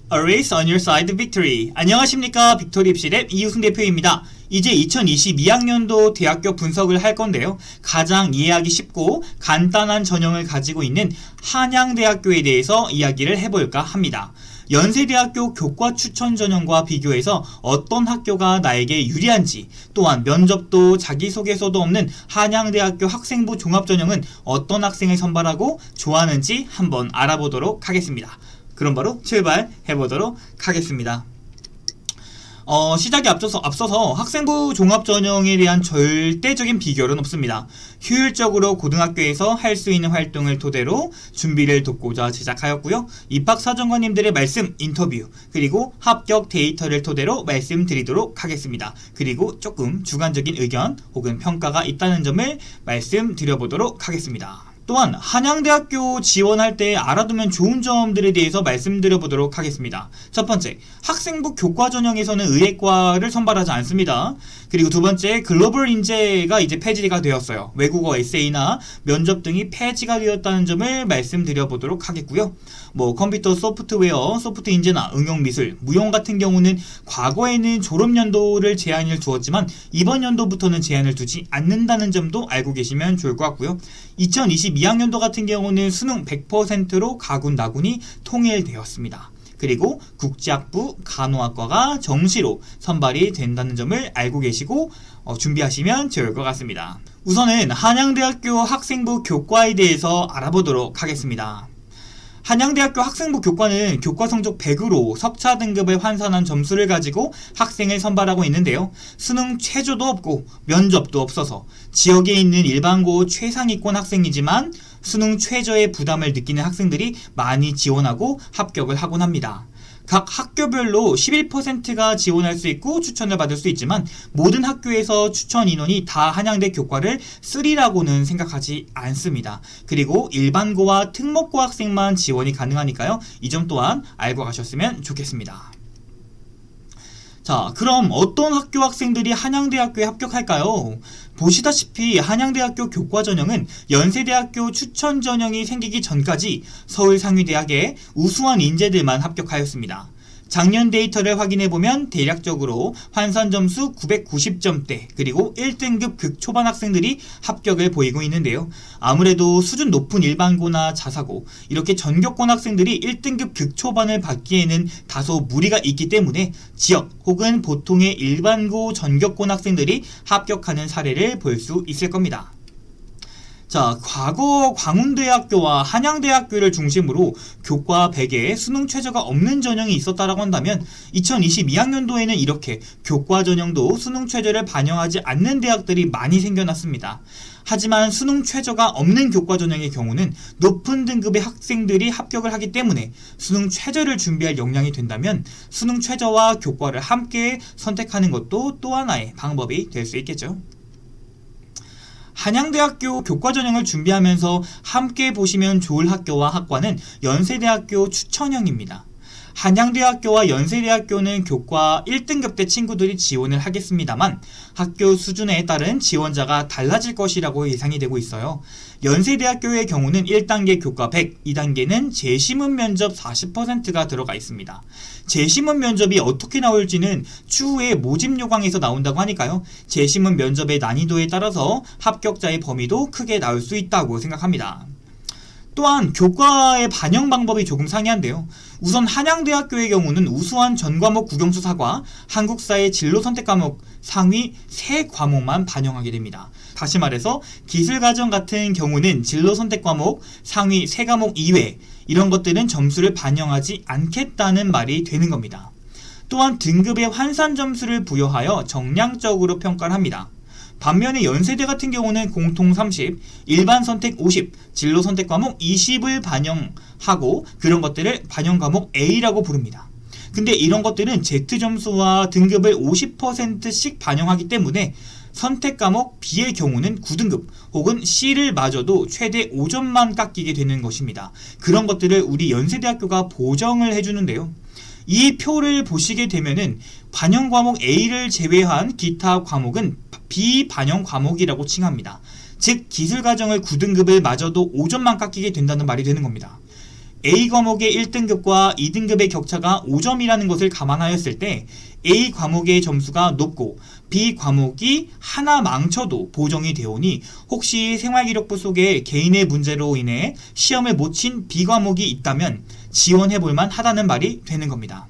A race on your side victory. 안녕하십니까. 빅토리 입시랩 이우승 대표입니다. 이제 2022학년도 대학교 분석을 할 건데요. 가장 이해하기 쉽고 간단한 전형을 가지고 있는 한양대학교에 대해서 이야기를 해볼까 합니다. 연세대학교 교과 추천 전형과 비교해서 어떤 학교가 나에게 유리한지, 또한 면접도 자기소개서도 없는 한양대학교 학생부 종합전형은 어떤 학생을 선발하고 좋아하는지 한번 알아보도록 하겠습니다. 그럼 바로 출발해보도록 하겠습니다. 시작에 앞서서 학생부 종합전형에 대한 절대적인 비결은 없습니다. 효율적으로 고등학교에서 할 수 있는 활동을 토대로 준비를 돕고자 제작하였고요. 입학사정관님들의 말씀, 인터뷰, 그리고 합격 데이터를 토대로 말씀드리도록 하겠습니다. 그리고 조금 주관적인 의견 혹은 평가가 있다는 점을 말씀드려보도록 하겠습니다. 또한 한양대학교 지원할 때 알아두면 좋은 점들에 대해서 말씀드려보도록 하겠습니다. 첫 번째, 학생부 교과 전형에서는 의예과를 선발하지 않습니다. 그리고 두 번째, 글로벌 인재가 이제 폐지가 되었어요. 외국어 에세이나 면접 등이 폐지가 되었다는 점을 말씀드려보도록 하겠고요. 컴퓨터 소프트웨어, 소프트 인재나 응용 미술, 무용 같은 경우는 과거에는 졸업 연도를 제한을 두었지만 이번 연도부터는 제한을 두지 않는다는 점도 알고 계시면 좋을 것 같고요. 2022학년도 같은 경우는 수능 100%로 가군, 나군이 통일되었습니다. 그리고 국제학부 간호학과가 정시로 선발이 된다는 점을 알고 계시고 준비하시면 좋을 것 같습니다. 우선은 한양대학교 학생부 교과에 대해서 알아보도록 하겠습니다. 한양대학교 학생부 교과는 교과 성적 100으로 석차 등급을 환산한 점수를 가지고 학생을 선발하고 있는데요. 수능 최저도 없고 면접도 없어서 지역에 있는 일반고 최상위권 학생이지만 수능 최저의 부담을 느끼는 학생들이 많이 지원하고 합격을 하곤 합니다. 각 학교별로 11%가 지원할 수 있고 추천을 받을 수 있지만 모든 학교에서 추천 인원이 다 한양대 교과를 쓰리라고는 생각하지 않습니다. 그리고 일반고와 특목고 학생만 지원이 가능하니까요. 이 점 또한 알고 가셨으면 좋겠습니다. 자, 그럼 어떤 학교 학생들이 한양대학교에 합격할까요? 보시다시피 한양대학교 교과 전형은 연세대학교 추천 전형이 생기기 전까지 서울상위대학의 우수한 인재들만 합격하였습니다. 작년 데이터를 확인해보면 대략적으로 환산 점수 990점대 그리고 1등급 극초반 학생들이 합격을 보이고 있는데요. 아무래도 수준 높은 일반고나 자사고 이렇게 전교권 학생들이 1등급 극초반을 받기에는 다소 무리가 있기 때문에 지역 혹은 보통의 일반고 전교권 학생들이 합격하는 사례를 볼 수 있을 겁니다. 자, 과거 광운대학교와 한양대학교를 중심으로 교과 100에 수능 최저가 없는 전형이 있었다라고 한다면 2022학년도에는 이렇게 교과 전형도 수능 최저를 반영하지 않는 대학들이 많이 생겨났습니다. 하지만 수능 최저가 없는 교과 전형의 경우는 높은 등급의 학생들이 합격을 하기 때문에 수능 최저를 준비할 역량이 된다면 수능 최저와 교과를 함께 선택하는 것도 또 하나의 방법이 될 수 있겠죠. 한양대학교 교과 전형을 준비하면서 함께 보시면 좋을 학교와 학과는 연세대학교 추천형입니다. 한양대학교와 연세대학교는 교과 1등급 대 친구들이 지원을 하겠습니다만 학교 수준에 따른 지원자가 달라질 것이라고 예상이 되고 있어요. 연세대학교의 경우는 1단계 교과 100, 2단계는 재시문 면접 40%가 들어가 있습니다. 재시문 면접이 어떻게 나올지는 추후에 모집 요강에서 나온다고 하니까요. 재시문 면접의 난이도에 따라서 합격자의 범위도 크게 나올 수 있다고 생각합니다. 또한 교과의 반영 방법이 조금 상이한데요. 우선 한양대학교의 경우는 우수한 전과목 국영수사과 한국사의 진로 선택 과목 상위 3과목만 반영하게 됩니다. 다시 말해서 기술과정 같은 경우는 진로 선택 과목 상위 3과목 이외 이런 것들은 점수를 반영하지 않겠다는 말이 되는 겁니다. 또한 등급의 환산 점수를 부여하여 정량적으로 평가를 합니다. 반면에 연세대 같은 경우는 공통 30, 일반 선택 50, 진로 선택 과목 20을 반영하고 그런 것들을 반영 과목 A라고 부릅니다. 근데 이런 것들은 Z점수와 등급을 50%씩 반영하기 때문에 선택 과목 B의 경우는 9등급 혹은 C를 맞아도 최대 5점만 깎이게 되는 것입니다. 그런 것들을 우리 연세대학교가 보정을 해주는데요. 이 표를 보시게 되면은 반영 과목 A를 제외한 기타 과목은 비반영 과목이라고 칭합니다. 즉 기술과정을 9등급을 맞아도 5점만 깎이게 된다는 말이 되는 겁니다. A 과목의 1등급과 2등급의 격차가 5점이라는 것을 감안하였을 때 A 과목의 점수가 높고 B 과목이 하나 망쳐도 보정이 되오니 혹시 생활기록부 속에 개인의 문제로 인해 시험을 못 친 B 과목이 있다면 지원해볼만 하다는 말이 되는 겁니다.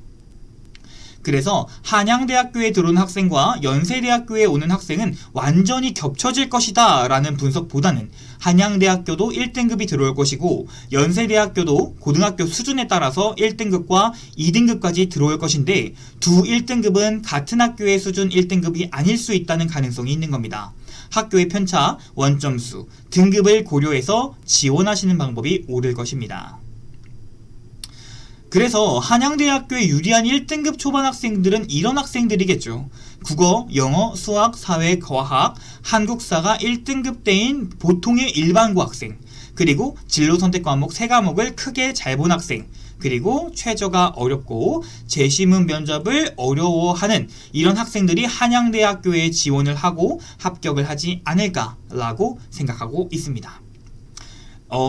그래서 한양대학교에 들어온 학생과 연세대학교에 오는 학생은 완전히 겹쳐질 것이다 라는 분석보다는 한양대학교도 1등급이 들어올 것이고 연세대학교도 고등학교 수준에 따라서 1등급과 2등급까지 들어올 것인데 두 1등급은 같은 학교의 수준 1등급이 아닐 수 있다는 가능성이 있는 겁니다. 학교의 편차, 원점수, 등급을 고려해서 지원하시는 방법이 옳을 것입니다. 그래서 한양대학교에 유리한 1등급 초반 학생들은 이런 학생들이겠죠. 국어, 영어, 수학, 사회, 과학, 한국사가 1등급대인 보통의 일반고 학생, 그리고 진로 선택 과목 3과목을 크게 잘 본 학생, 그리고 최저가 어렵고 재시문 면접을 어려워하는 이런 학생들이 한양대학교에 지원을 하고 합격을 하지 않을까라고 생각하고 있습니다.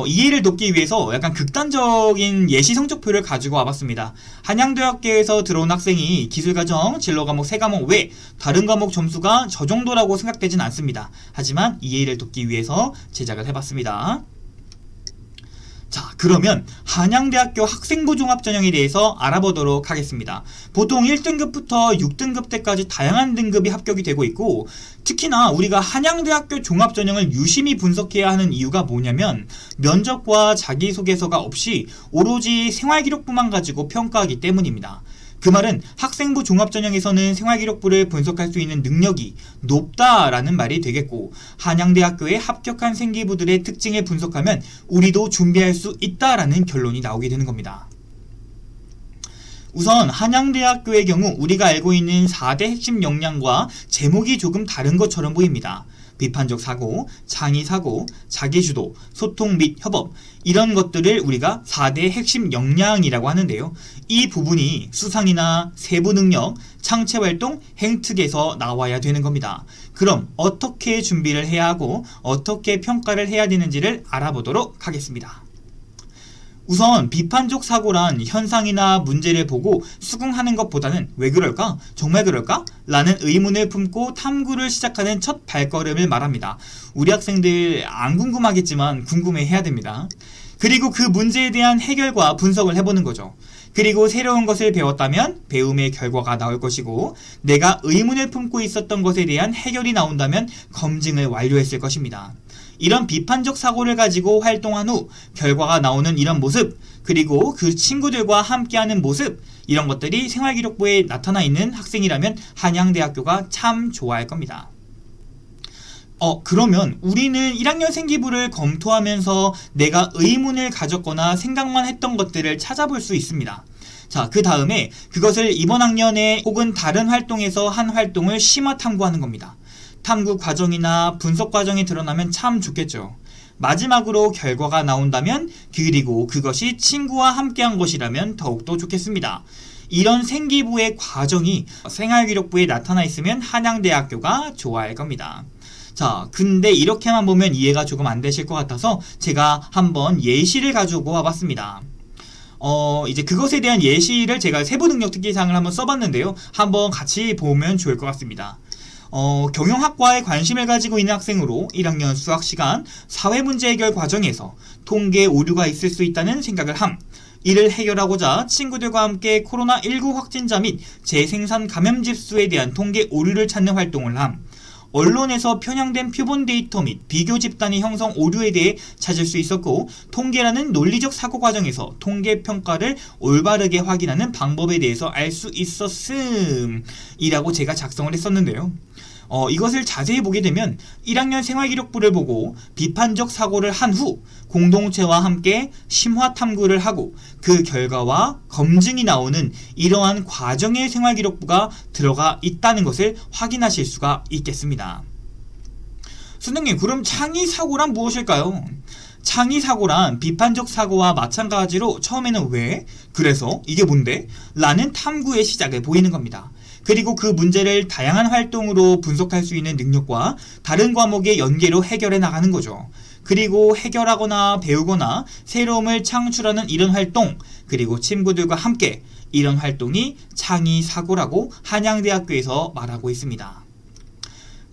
이해를 돕기 위해서 약간 극단적인 예시 성적표를 가지고 와봤습니다. 한양대학교에서 들어온 학생이 기술과정, 진로과목 3과목 외 다른 과목 점수가 저 정도라고 생각되진 않습니다. 하지만 이해를 돕기 위해서 제작을 해봤습니다. 자, 그러면 한양대학교 학생부 종합전형에 대해서 알아보도록 하겠습니다. 보통 1등급부터 6등급 때까지 다양한 등급이 합격이 되고 있고 특히나 우리가 한양대학교 종합전형을 유심히 분석해야 하는 이유가 뭐냐면 면접과 자기소개서가 없이 오로지 생활기록부만 가지고 평가하기 때문입니다. 그 말은 학생부 종합전형에서는 생활기록부를 분석할 수 있는 능력이 높다라는 말이 되겠고 한양대학교에 합격한 생기부들의 특징을 분석하면 우리도 준비할 수 있다라는 결론이 나오게 되는 겁니다. 우선 한양대학교의 경우 우리가 알고 있는 4대 핵심 역량과 제목이 조금 다른 것처럼 보입니다. 비판적 사고, 창의 사고, 자기주도, 소통 및 협업 이런 것들을 우리가 4대 핵심 역량이라고 하는데요. 이 부분이 수상이나 세부 능력, 창체활동, 행특에서 나와야 되는 겁니다. 그럼 어떻게 준비를 해야 하고 어떻게 평가를 해야 되는지를 알아보도록 하겠습니다. 우선 비판적 사고란 현상이나 문제를 보고 수긍하는 것보다는 왜 그럴까? 정말 그럴까? 라는 의문을 품고 탐구를 시작하는 첫 발걸음을 말합니다. 우리 학생들 안 궁금하겠지만 궁금해해야 됩니다. 그리고 그 문제에 대한 해결과 분석을 해보는 거죠. 그리고 새로운 것을 배웠다면 배움의 결과가 나올 것이고 내가 의문을 품고 있었던 것에 대한 해결이 나온다면 검증을 완료했을 것입니다. 이런 비판적 사고를 가지고 활동한 후 결과가 나오는 이런 모습, 그리고 그 친구들과 함께하는 모습, 이런 것들이 생활기록부에 나타나 있는 학생이라면 한양대학교가 참 좋아할 겁니다. 그러면 우리는 1학년 생기부를 검토하면서 내가 의문을 가졌거나 생각만 했던 것들을 찾아볼 수 있습니다. 자, 그 다음에 그것을 이번 학년에 혹은 다른 활동에서 한 활동을 심화 탐구하는 겁니다. 탐구 과정이나 분석 과정이 드러나면 참 좋겠죠. 마지막으로 결과가 나온다면 그리고 그것이 친구와 함께한 것이라면 더욱더 좋겠습니다. 이런 생기부의 과정이 생활기록부에 나타나 있으면 한양대학교가 좋아할 겁니다. 자, 근데 이렇게만 보면 이해가 조금 안 되실 것 같아서 제가 한번 예시를 가지고 와봤습니다. 이제 그것에 대한 예시를 제가 세부능력 특기사항을 한번 써봤는데요. 한번 같이 보면 좋을 것 같습니다. 경영학과에 관심을 가지고 있는 학생으로 1학년 수학시간 사회문제 해결 과정에서 통계 오류가 있을 수 있다는 생각을 함. 이를 해결하고자 친구들과 함께 코로나19 확진자 및 재생산 감염 집수에 대한 통계 오류를 찾는 활동을 함. 언론에서 편향된 표본 데이터 및 비교 집단의 형성 오류에 대해 찾을 수 있었고 통계라는 논리적 사고 과정에서 통계 평가를 올바르게 확인하는 방법에 대해서 알 수 있었음 이라고 제가 작성을 했었는데요. 이것을 자세히 보게 되면 1학년 생활기록부를 보고 비판적 사고를 한 후 공동체와 함께 심화 탐구를 하고 그 결과와 검증이 나오는 이러한 과정의 생활기록부가 들어가 있다는 것을 확인하실 수가 있겠습니다. 선생님, 그럼 창의사고란 무엇일까요? 창의사고란 비판적 사고와 마찬가지로 처음에는 왜? 그래서? 이게 뭔데? 라는 탐구의 시작을 보이는 겁니다. 그리고 그 문제를 다양한 활동으로 분석할 수 있는 능력과 다른 과목의 연계로 해결해 나가는 거죠. 그리고 해결하거나 배우거나 새로움을 창출하는 이런 활동, 그리고 친구들과 함께 이런 활동이 창의사고라고 한양대학교에서 말하고 있습니다.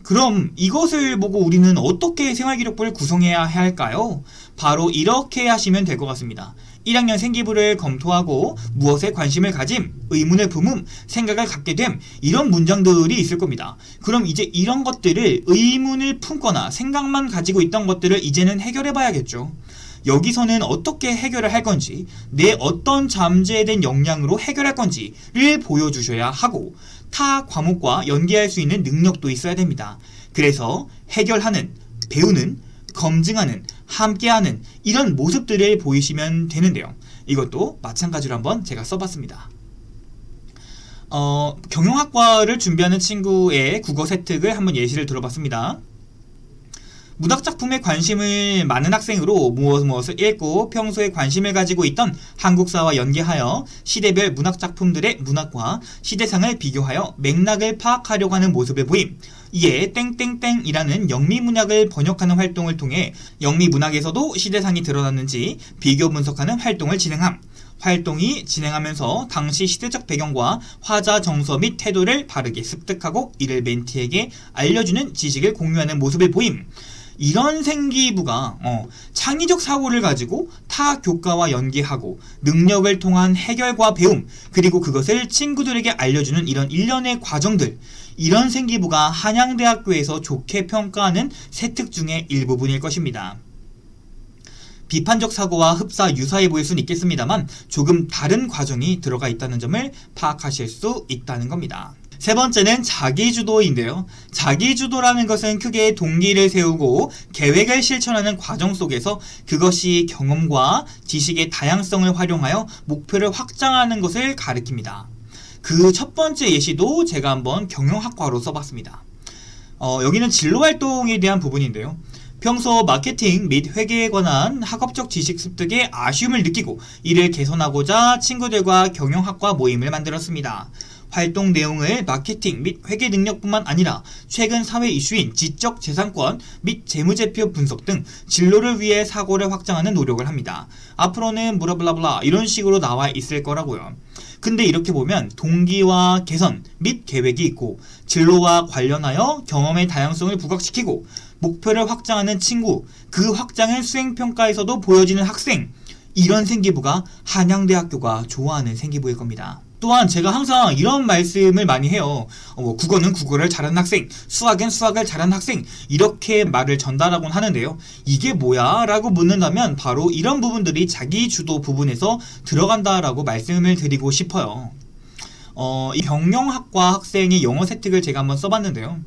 그럼 이것을 보고 우리는 어떻게 생활기록부를 구성해야 할까요? 바로 이렇게 하시면 될 것 같습니다. 1학년 생기부를 검토하고 무엇에 관심을 가짐, 의문을 품음, 생각을 갖게 됨, 이런 문장들이 있을 겁니다. 그럼 이제 이런 것들을 의문을 품거나 생각만 가지고 있던 것들을 이제는 해결해 봐야겠죠. 여기서는 어떻게 해결을 할 건지, 내 어떤 잠재에 대한 역량으로 해결할 건지를 보여주셔야 하고, 타 과목과 연계할 수 있는 능력도 있어야 됩니다. 그래서 해결하는, 배우는, 검증하는, 함께하는 이런 모습들을 보이시면 되는데요. 이것도 마찬가지로 한번 제가 써봤습니다. 경영학과를 준비하는 친구의 국어 세특을 한번 예시를 들어봤습니다. 문학작품에 관심을 많은 학생으로 무엇을 읽고 평소에 관심을 가지고 있던 한국사와 연계하여 시대별 문학작품들의 문학과 시대상을 비교하여 맥락을 파악하려고 하는 모습을 보임. 이에 땡땡땡이라는 영미문학을 번역하는 활동을 통해 영미문학에서도 시대상이 드러났는지 비교 분석하는 활동을 진행함. 활동이 진행하면서 당시 시대적 배경과 화자 정서 및 태도를 바르게 습득하고 이를 멘티에게 알려주는 지식을 공유하는 모습을 보임. 이런 생기부가 창의적 사고를 가지고 타 교과와 연계하고 능력을 통한 해결과 배움, 그리고 그것을 친구들에게 알려주는 이런 일련의 과정들, 이런 생기부가 한양대학교에서 좋게 평가하는 세특 중의 일부분일 것입니다. 비판적 사고와 흡사 유사해 보일 수는 있겠습니다만 조금 다른 과정이 들어가 있다는 점을 파악하실 수 있다는 겁니다. 세 번째는 자기주도인데요. 자기주도라는 것은 크게 동기를 세우고 계획을 실천하는 과정 속에서 그것이 경험과 지식의 다양성을 활용하여 목표를 확장하는 것을 가리킵니다. 그 첫 번째 예시도 제가 한번 경영학과로 써봤습니다. 여기는 진로활동에 대한 부분인데요. 평소 마케팅 및 회계에 관한 학업적 지식 습득에 아쉬움을 느끼고 이를 개선하고자 친구들과 경영학과 모임을 만들었습니다. 활동 내용을 마케팅 및 회계 능력뿐만 아니라 최근 사회 이슈인 지적 재산권 및 재무제표 분석 등 진로를 위해 사고를 확장하는 노력을 합니다. 앞으로는 블라블라블라 이런 식으로 나와 있을 거라고요. 근데 이렇게 보면 동기와 개선 및 계획이 있고 진로와 관련하여 경험의 다양성을 부각시키고 목표를 확장하는 친구, 그 확장을 수행평가에서도 보여지는 학생, 이런 생기부가 한양대학교가 좋아하는 생기부일 겁니다. 또한 제가 항상 이런 말씀을 많이 해요. 국어는 국어를 잘하는 학생, 수학은 수학을 잘하는 학생, 이렇게 말을 전달하곤 하는데요. 이게 뭐야? 라고 묻는다면 바로 이런 부분들이 자기주도 부분에서 들어간다라고 말씀을 드리고 싶어요. 이 경영학과 학생의 영어 세특을 제가 한번 써봤는데요.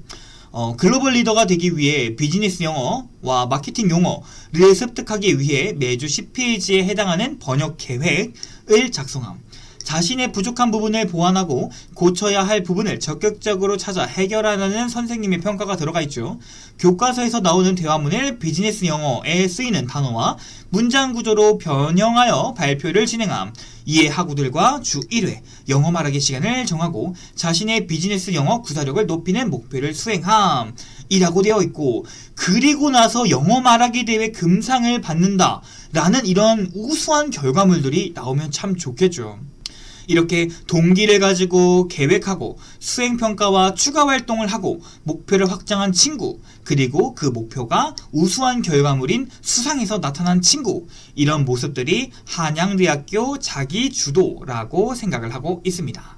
글로벌 리더가 되기 위해 비즈니스 영어와 마케팅 용어를 습득하기 위해 매주 10페이지에 해당하는 번역 계획을 작성함. 자신의 부족한 부분을 보완하고 고쳐야 할 부분을 적극적으로 찾아 해결하라는 선생님의 평가가 들어가 있죠. 교과서에서 나오는 대화문을 비즈니스 영어에 쓰이는 단어와 문장 구조로 변형하여 발표를 진행함. 이에 학우들과 주 1회 영어 말하기 시간을 정하고 자신의 비즈니스 영어 구사력을 높이는 목표를 수행함. 이라고 되어 있고, 그리고 나서 영어 말하기 대회 금상을 받는다 라는 이런 우수한 결과물들이 나오면 참 좋겠죠. 이렇게 동기를 가지고 계획하고 수행평가와 추가 활동을 하고 목표를 확장한 친구, 그리고 그 목표가 우수한 결과물인 수상에서 나타난 친구, 이런 모습들이 한양대학교 자기주도라고 생각을 하고 있습니다.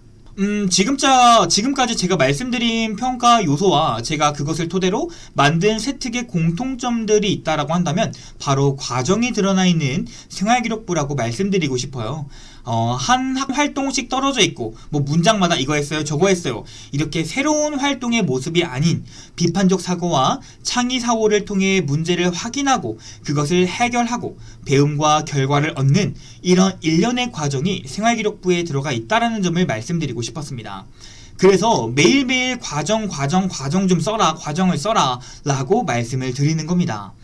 지금까지 제가 말씀드린 평가 요소와 제가 그것을 토대로 만든 세특의 공통점들이 있다라고 한다면 바로 과정이 드러나 있는 생활기록부라고 말씀드리고 싶어요. 한 활동씩 떨어져 있고 문장마다 이거 했어요 저거 했어요 이렇게 새로운 활동의 모습이 아닌 비판적 사고와 창의 사고를 통해 문제를 확인하고 그것을 해결하고 배움과 결과를 얻는 이런 일련의 과정이 생활기록부에 들어가 있다라는 점을 말씀드리고 싶었습니다. 그래서 매일매일 과정 좀 써라, 과정을 써라 라고 말씀을 드리는 겁니다.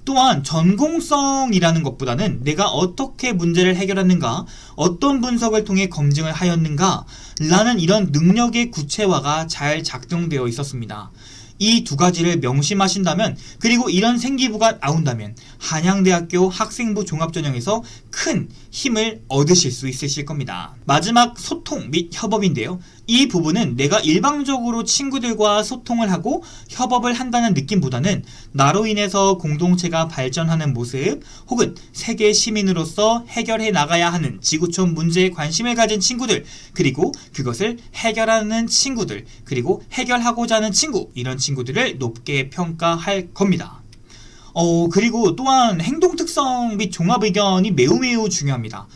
또한 전공성이라는 것보다는 내가 어떻게 문제를 해결했는가, 어떤 분석을 통해 검증을 하였는가 라는 이런 능력의 구체화가 잘 작동되어 있었습니다. 이 두 가지를 명심하신다면, 그리고 이런 생기부가 나온다면 한양대학교 학생부 종합전형에서 큰 힘을 얻으실 수 있으실 겁니다. 마지막 소통 및 협업인데요. 이 부분은 내가 일방적으로 친구들과 소통을 하고 협업을 한다는 느낌보다는 나로 인해서 공동체가 발전하는 모습, 혹은 세계 시민으로서 해결해 나가야 하는 지구촌 문제에 관심을 가진 친구들, 그리고 그것을 해결하는 친구들, 그리고 해결하고자 하는 친구, 이런 친구들을 높게 평가할 겁니다. 그리고 또한 행동 특성 및 종합 의견이 매우 중요합니다.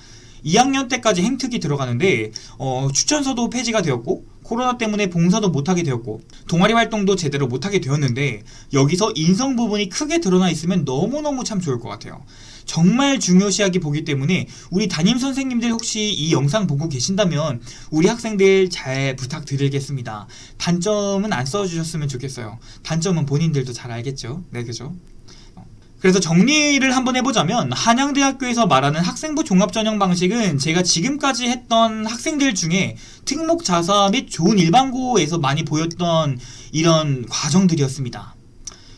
2학년 때까지 행특이 들어가는데 추천서도 폐지가 되었고, 코로나 때문에 봉사도 못하게 되었고, 동아리 활동도 제대로 못하게 되었는데, 여기서 인성 부분이 크게 드러나 있으면 너무너무 참 좋을 것 같아요. 정말 중요시하게 보기 때문에 우리 담임 선생님들 혹시 이 영상 보고 계신다면 우리 학생들 잘 부탁드리겠습니다. 단점은 안 써주셨으면 좋겠어요. 단점은 본인들도 잘 알겠죠? 네, 그죠? 그래서 정리를 한번 해보자면, 한양대학교에서 말하는 학생부 종합전형 방식은 제가 지금까지 했던 학생들 중에 특목자사 및 좋은 일반고에서 많이 보였던 이런 과정들이었습니다.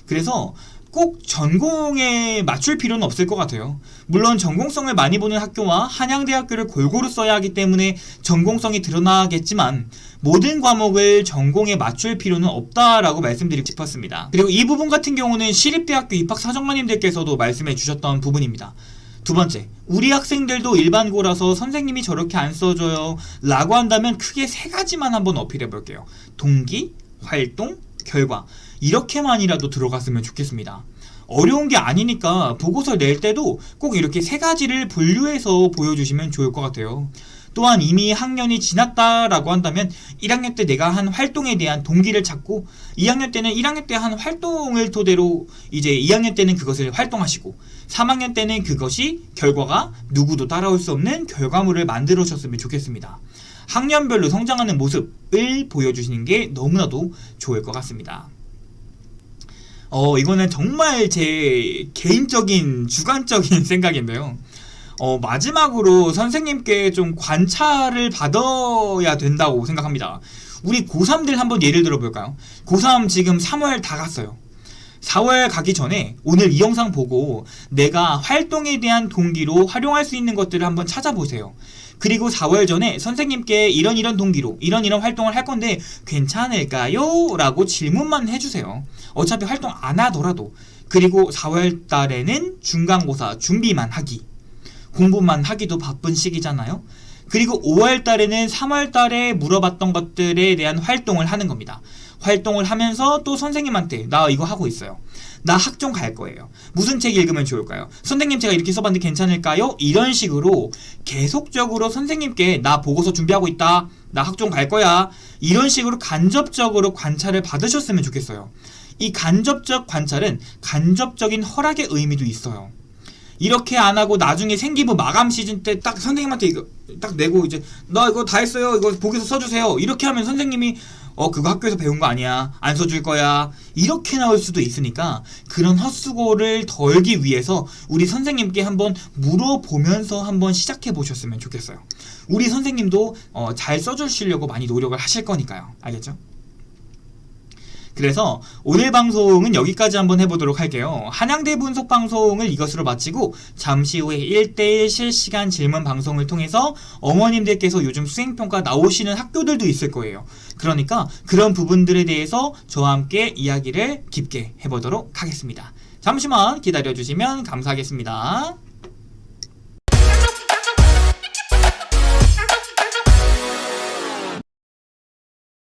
그래서 꼭 전공에 맞출 필요는 없을 것 같아요. 물론 전공성을 많이 보는 학교와 한양대학교를 골고루 써야 하기 때문에 전공성이 드러나겠지만, 모든 과목을 전공에 맞출 필요는 없다라고 말씀드리고 싶었습니다. 그리고 이 부분 같은 경우는 시립대학교 입학사정관님들께서도 말씀해 주셨던 부분입니다. 두 번째, 우리 학생들도 일반고라서 선생님이 저렇게 안 써줘요 라고 한다면 크게 세 가지만 한번 어필해 볼게요. 동기, 활동, 결과, 이렇게만이라도 들어갔으면 좋겠습니다. 어려운 게 아니니까 보고서 낼 때도 꼭 이렇게 세 가지를 분류해서 보여주시면 좋을 것 같아요. 또한 이미 학년이 지났다라고 한다면 1학년 때 내가 한 활동에 대한 동기를 찾고, 2학년 때는 1학년 때 한 활동을 토대로 이제 2학년 때는 그것을 활동하시고, 3학년 때는 그것이 결과가 누구도 따라올 수 없는 결과물을 만들어주셨으면 좋겠습니다. 학년별로 성장하는 모습을 보여주시는 게 너무나도 좋을 것 같습니다. 이거는 정말 제 개인적인 주관적인 생각인데요. 마지막으로 선생님께 좀 관찰을 받아야 된다고 생각합니다. 우리 고3들 한번 예를 들어볼까요? 고3 지금 3월 다 갔어요. 4월 가기 전에 오늘 이 영상 보고 내가 활동에 대한 동기로 활용할 수 있는 것들을 한번 찾아보세요. 그리고 4월 전에 선생님께 이런 동기로 이런 활동을 할 건데 괜찮을까요? 라고 질문만 해주세요. 어차피 활동 안 하더라도. 그리고 4월 달에는 중간고사 준비만 하기, 공부만 하기도 바쁜 시기잖아요. 그리고 5월 달에는 3월 달에 물어봤던 것들에 대한 활동을 하는 겁니다. 활동을 하면서 또 선생님한테 나 이거 하고 있어요, 나 학종 갈 거예요, 무슨 책 읽으면 좋을까요, 선생님 제가 이렇게 써봤는데 괜찮을까요? 이런 식으로 계속적으로 선생님께 나 보고서 준비하고 있다, 나 학종 갈 거야, 이런 식으로 간접적으로 관찰을 받으셨으면 좋겠어요. 이 간접적 관찰은 간접적인 허락의 의미도 있어요. 이렇게 안 하고 나중에 생기부 마감 시즌 때 딱 선생님한테 이거 딱 내고 이제 나 이거 다 했어요, 이거 보고서 써주세요, 이렇게 하면 선생님이 그거 학교에서 배운 거 아니야, 안 써줄 거야, 이렇게 나올 수도 있으니까 그런 헛수고를 덜기 위해서 우리 선생님께 한번 물어보면서 한번 시작해 보셨으면 좋겠어요. 우리 선생님도 잘 써주시려고 많이 노력을 하실 거니까요. 알겠죠? 그래서 오늘 방송은 여기까지 한번 해보도록 할게요. 한양대 분석 방송을 이것으로 마치고 잠시 후에 1대1 실시간 질문 방송을 통해서 어머님들께서 요즘 수행평가 나오시는 학교들도 있을 거예요. 그러니까 그런 부분들에 대해서 저와 함께 이야기를 깊게 해보도록 하겠습니다. 잠시만 기다려주시면 감사하겠습니다.